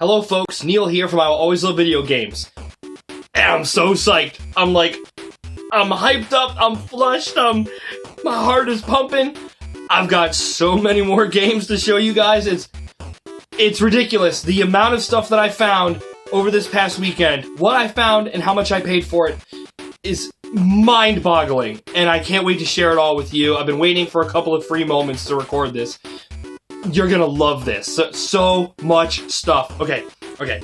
Hello folks, Neil here from I Will Always Love Video Games. And I'm so psyched. I'm hyped up, I'm flushed, my heart is pumping. I've got so many more games to show you guys. It's ridiculous. The amount of stuff that I found over this past weekend, what I found and how much I paid for it is mind-boggling. And I can't wait to share it all with you. I've been waiting for a couple of free moments to record this. You're gonna love this. So much stuff. Okay, Neil.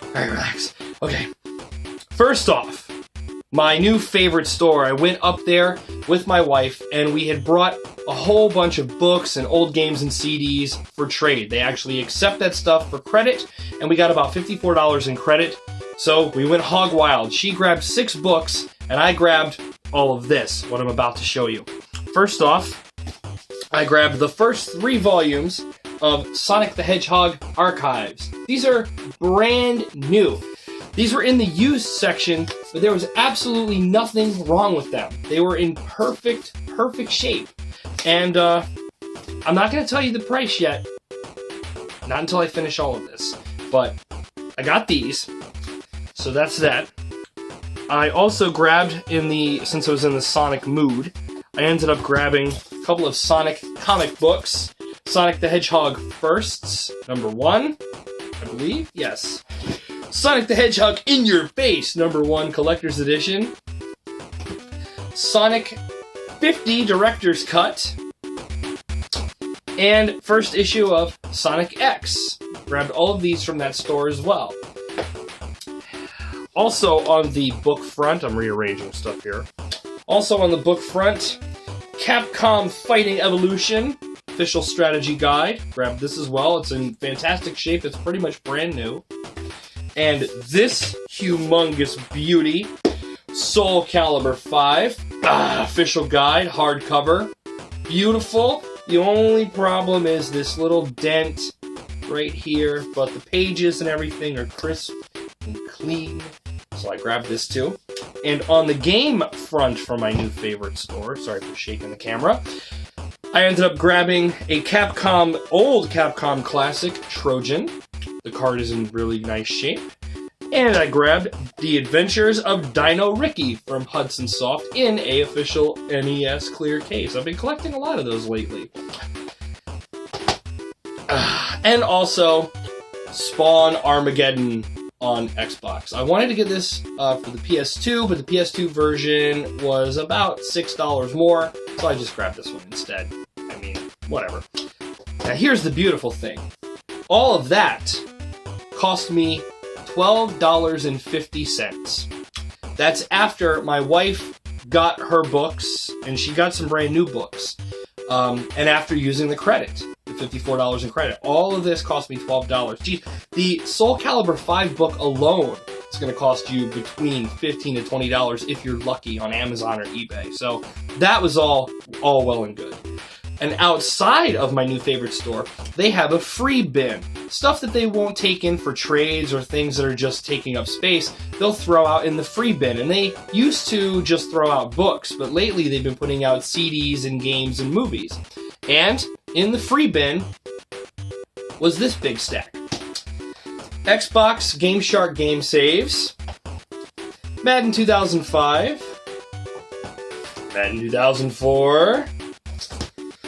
Alright, relax. Okay. First off, my new favorite store. I went up there with my wife, and we had brought a whole bunch of books and old games and CDs for trade. They actually accept that stuff for credit, and we got about $54 in credit. So we went hog wild. She grabbed 6 books, and I grabbed all of this, what I'm about to show you. First off, I grabbed the first 3 volumes of Sonic the Hedgehog Archives. These are brand new. These were in the used section, but there was absolutely nothing wrong with them. They were in perfect shape. And I'm not going to tell you the price yet. Not until I finish all of this. But I got these. So that's that. I also grabbed, since I was in the Sonic mood, I ended up grabbing a couple of Sonic comic books. Sonic the Hedgehog Firsts, #1, I believe, yes. Sonic the Hedgehog In Your Face, #1 Collector's Edition. Sonic 50 Director's Cut. And first issue of Sonic X. Grabbed all of these from that store as well. Also on the book front, I'm rearranging stuff here. Also on the book front, Capcom Fighting Evolution, official strategy guide. Grabbed this as well. It's in fantastic shape. It's pretty much brand new. And this humongous beauty, Soul Calibur 5, official guide, hardcover. Beautiful. The only problem is this little dent right here, but the pages and everything are crisp and clean. So I grabbed this too. And on the game front for my new favorite store, sorry for shaking the camera, I ended up grabbing a old Capcom classic, Trojan. The card is in really nice shape. And I grabbed The Adventures of Dino Ricky from Hudson Soft in a official NES clear case. I've been collecting a lot of those lately. And also, Spawn Armageddon on Xbox. I wanted to get this for the PS2, but the PS2 version was about $6 more, so I just grabbed this one instead. I mean, whatever. Now here's the beautiful thing. All of that cost me $12.50. That's after my wife got her books, and she got some brand new books, and after using the credit. $54 in credit. All of this cost me $12. Geez, the Soul Calibur 5 book alone is going to cost you between $15 to $20 if you're lucky on Amazon or eBay. So that was all well and good. And outside of my new favorite store, they have a free bin. Stuff that they won't take in for trades or things that are just taking up space, they'll throw out in the free bin. And they used to just throw out books, but lately they've been putting out CDs and games and movies. And in the free bin was this big stack. Xbox Game Shark game saves, Madden 2005, Madden 2004.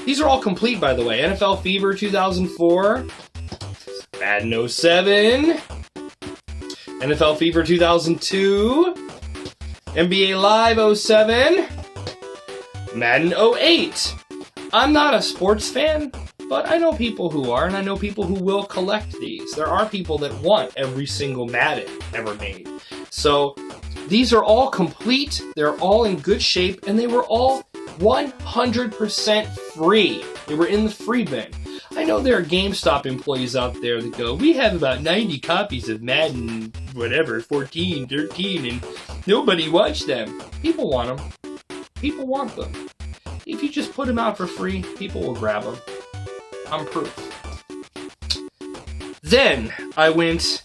These are all complete, by the way. NFL Fever 2004, Madden 07, NFL Fever 2002, NBA Live 07, Madden 08. I'm not a sports fan, but I know people who are, and I know people who will collect these. There are people that want every single Madden ever made. So these are all complete, they're all in good shape, and they were all 100% free. They were in the free bin. I know there are GameStop employees out there that go, we have about 90 copies of Madden, whatever, 14, 13, and nobody watched them. People want them. People want them. If you just put them out for free, people will grab them. I'm proof. Then I went...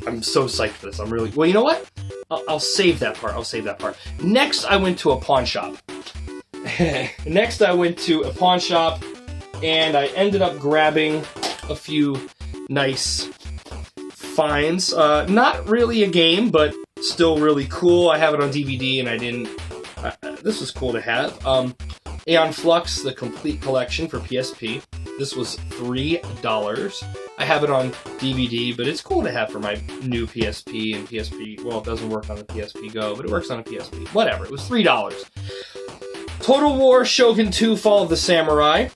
I'm so psyched for this. I'm really... Well, you know what? I'll save that part. Next, I went to a pawn shop. and I ended up grabbing a few nice finds. Not really a game, but still really cool. I have it on DVD, and I didn't... this was cool to have. Aeon Flux, the complete collection for PSP. This was $3. I have it on DVD, but it's cool to have for my new PSP and PSP. Well, it doesn't work on the PSP Go, but it works on a PSP. Whatever, it was $3. Total War Shogun 2 Fall of the Samurai.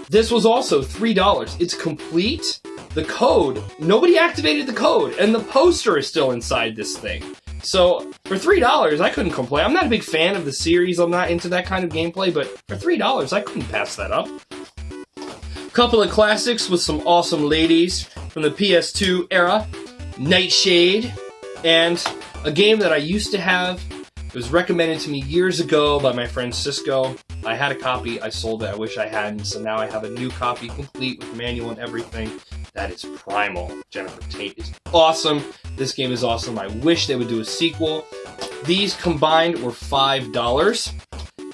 This was also $3. It's complete. The code, nobody activated the code, and the poster is still inside this thing. So, for $3, I couldn't complain. I'm not a big fan of the series, I'm not into that kind of gameplay, but for $3, I couldn't pass that up. Couple of classics with some awesome ladies from the PS2 era. Nightshade, and a game that I used to have. It was recommended to me years ago by my friend Cisco. I had a copy, I sold it, I wish I hadn't, so now I have a new copy complete with manual and everything. That is Primal. Jennifer Tate is awesome. This game is awesome. I wish they would do a sequel. These combined were $5.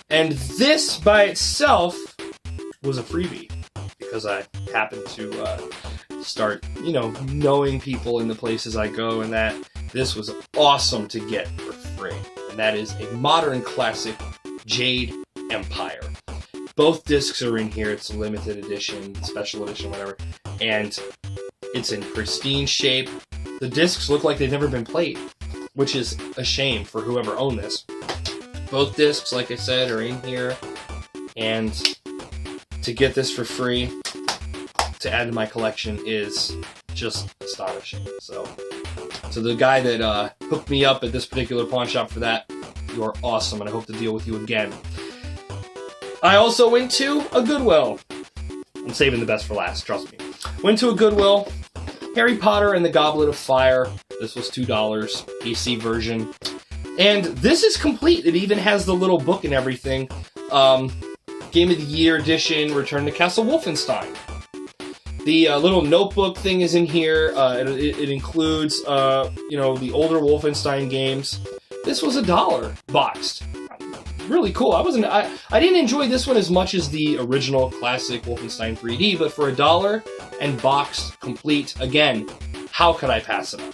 And this by itself was a freebie, because I happened to start, knowing people in the places I go, and that this was awesome to get for free. And that is a modern classic, Jade Empire. Both discs are in here. It's a limited edition, special edition, whatever. And it's in pristine shape. The discs look like they've never been played, which is a shame for whoever owned this. Both discs, like I said, are in here. And to get this for free, to add to my collection, is just astonishing. So the guy that hooked me up at this particular pawn shop for that, you are awesome, and I hope to deal with you again. I also went to a Goodwill. I'm saving the best for last, trust me. Went to a Goodwill. Harry Potter and the Goblet of Fire. This was $2, PC version. And this is complete. It even has the little book and everything. Game of the Year edition, Return to Castle Wolfenstein. The little notebook thing is in here. It includes, the older Wolfenstein games. This was $1 boxed. Really cool. I didn't enjoy this one as much as the original classic Wolfenstein 3D, but for $1 and boxed, complete, again, how could I pass it up?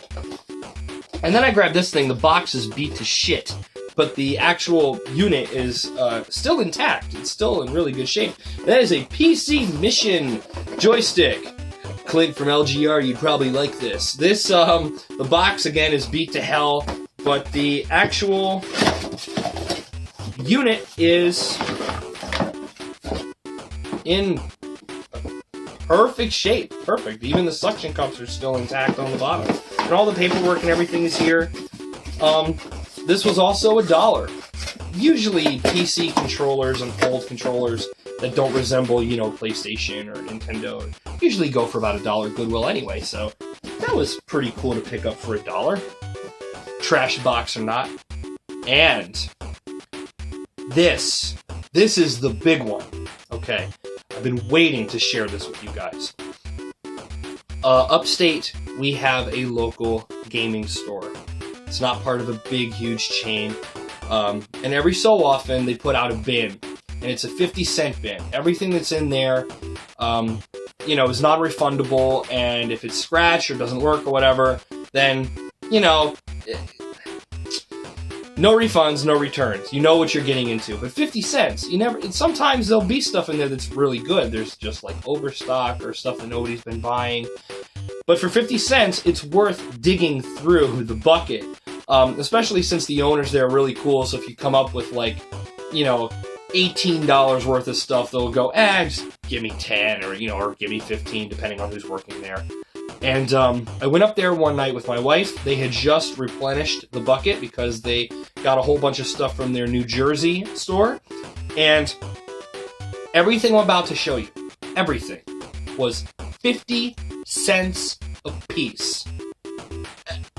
And then I grabbed this thing. The box is beat to shit, but the actual unit is still intact. It's still in really good shape. That is a PC Mission joystick. Clint from LGR, you'd probably like this. This, the box, again, is beat to hell, but the actual unit is in perfect shape. Perfect. Even the suction cups are still intact on the bottom. And all the paperwork and everything is here. This was also $1. Usually PC controllers and old controllers that don't resemble, PlayStation or Nintendo usually go for about $1 Goodwill anyway, so that was pretty cool to pick up for $1. Trash box or not. And this is the big one. Okay, I've been waiting to share this with you guys. Upstate, we have a local gaming store. It's not part of a big, huge chain. And every so often, they put out a bin. And it's a 50-cent bin. Everything that's in there, is non-refundable. And if it's scratched or doesn't work or whatever, then, no refunds, no returns. You know what you're getting into. But 50 cents, sometimes there'll be stuff in there that's really good. There's just like overstock or stuff that nobody's been buying. But for 50 cents, it's worth digging through the bucket. Especially since the owners there are really cool. So if you come up with $18 worth of stuff, they'll go, just give me 10 or give me 15, depending on who's working there. And I went up there one night with my wife. They had just replenished the bucket because they got a whole bunch of stuff from their New Jersey store. And everything I'm about to show you, everything, was 50 cents a piece.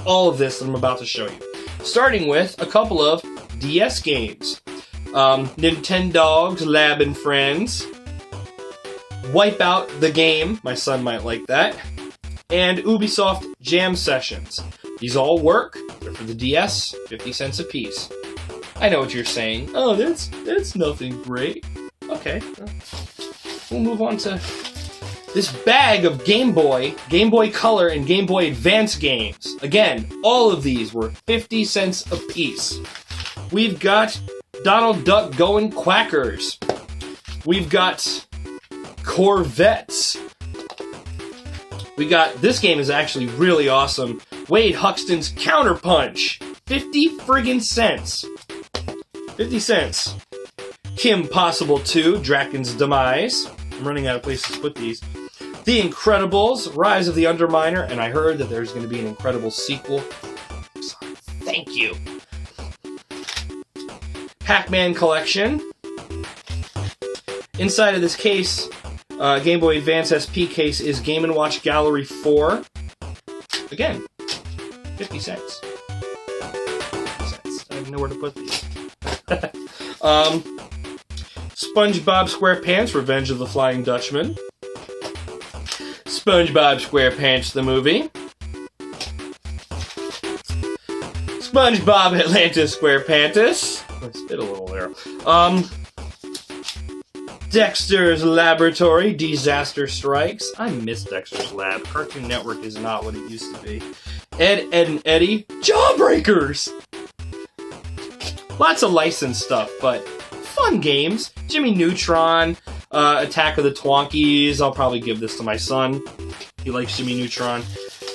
All of this I'm about to show you. Starting with a couple of DS games. Nintendogs, Lab and Friends. Wipeout the Game, my son might like that. And Ubisoft Jam Sessions. These all work. They're for the DS, 50 cents a piece. I know what you're saying. Oh, that's nothing great. Okay. we'll move on to this bag of Game Boy Color, and Game Boy Advance games. Again, all of these were 50 cents a piece. We've got Donald Duck Going Quackers. We've got Corvettes. We got, this game is actually really awesome, Wade Huxton's Counterpunch. 50 friggin' cents. 50 cents. Kim Possible 2, Draken's Demise. I'm running out of places to put these. The Incredibles, Rise of the Underminer, and I heard that there's going to be an Incredibles sequel. Sorry. Thank you. Pac-Man Collection. Inside of this case, Game Boy Advance SP case, is Game & Watch Gallery 4. Again, 50 cents. 50 cents. I don't even know where to put these. SpongeBob SquarePants, Revenge of the Flying Dutchman. SpongeBob SquarePants the movie. SpongeBob Atlantis SquarePantis. I spit a little there. Dexter's Laboratory, Disaster Strikes. I miss Dexter's Lab. Cartoon Network is not what it used to be. Ed, Edd and Eddy, Jawbreakers! Lots of licensed stuff, but fun games. Jimmy Neutron, Attack of the Twonkies. I'll probably give this to my son. He likes Jimmy Neutron.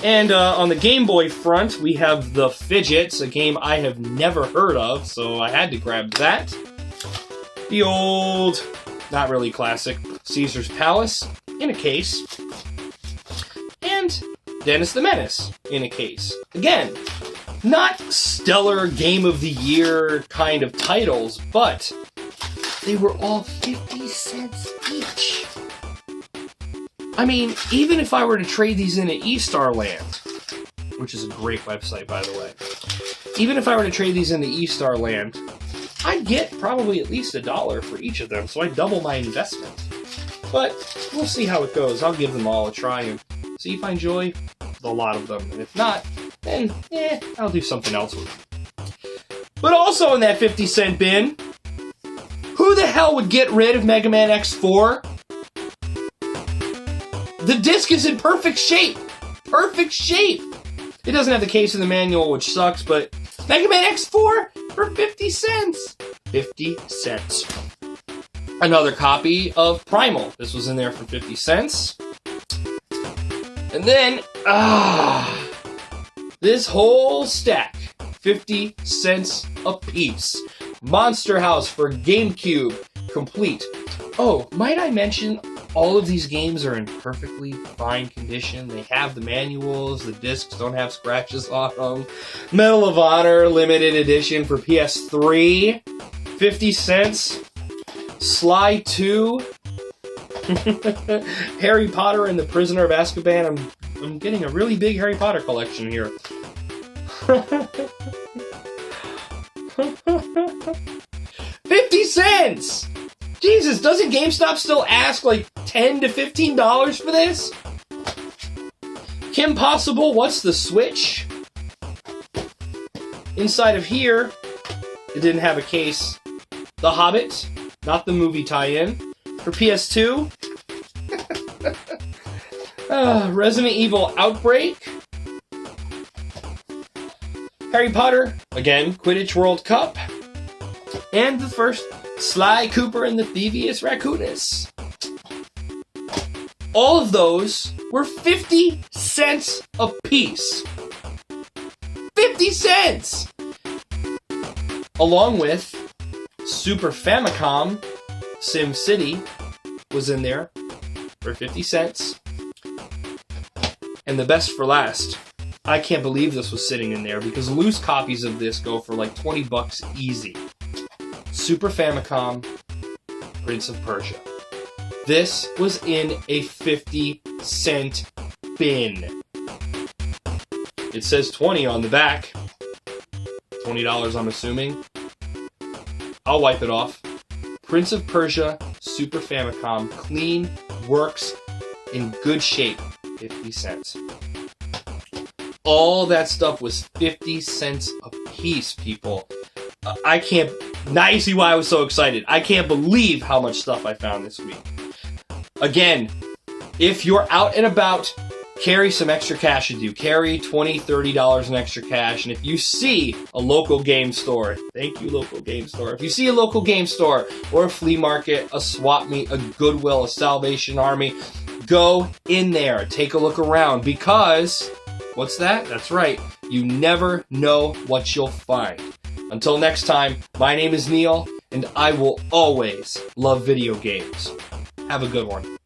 And on the Game Boy front, we have The Fidgets, a game I have never heard of, so I had to grab that. The old, not really classic, Caesar's Palace in a case. And Dennis the Menace in a case. Again, not stellar Game of the Year kind of titles, but they were all 50 cents each. I mean, even if I were to trade these in at eStar Land, which is a great website, by the way, even if I were to trade these into eStar Land, I'd get probably at least $1 for each of them, so I'd double my investment. But we'll see how it goes. I'll give them all a try and see if I enjoy a lot of them. And if not, then, I'll do something else with them. But also in that 50-cent bin, who the hell would get rid of Mega Man X4? The disc is in perfect shape! Perfect shape! It doesn't have the case in the manual, which sucks, but Mega Man X4 for 50 cents! 50 cents. Another copy of Primal. This was in there for 50 cents. And then, this whole stack, 50 cents a piece. Monster House for GameCube, complete. Oh, might I mention, all of these games are in perfectly fine condition. They have the manuals, the discs don't have scratches on them. Medal of Honor limited edition for PS3, 50 cents. Sly 2. Harry Potter and the Prisoner of Azkaban. I'm getting a really big Harry Potter collection here. 50 cents! Jesus, doesn't GameStop still ask like $10 to $15 for this? Kim Possible, What's the Switch? Inside of here, it didn't have a case. The Hobbit, not the movie tie-in. For PS2. Resident Evil Outbreak. Harry Potter, again, Quidditch World Cup. And the first Sly Cooper and the Thievius Raccoonus. All of those were 50 cents a piece. 50 cents! Along with Super Famicom Sim City was in there for 50 cents. And the best for last. I can't believe this was sitting in there because loose copies of this go for like 20 bucks easy. Super Famicom, Prince of Persia. This was in a 50-cent bin. It says 20 on the back. $20, I'm assuming. I'll wipe it off. Prince of Persia, Super Famicom, clean, works, in good shape. 50 cents. All that stuff was 50 cents a piece, people. I can't... Now you see why I was so excited. I can't believe how much stuff I found this week. Again, if you're out and about, carry some extra cash with you. Carry $20, $30 in extra cash. And if you see a local game store, thank you, local game store. If you see a local game store or a flea market, a swap meet, a Goodwill, a Salvation Army, go in there, take a look around, because what's that? That's right. You never know what you'll find. Until next time, my name is Neil, and I will always love video games. Have a good one.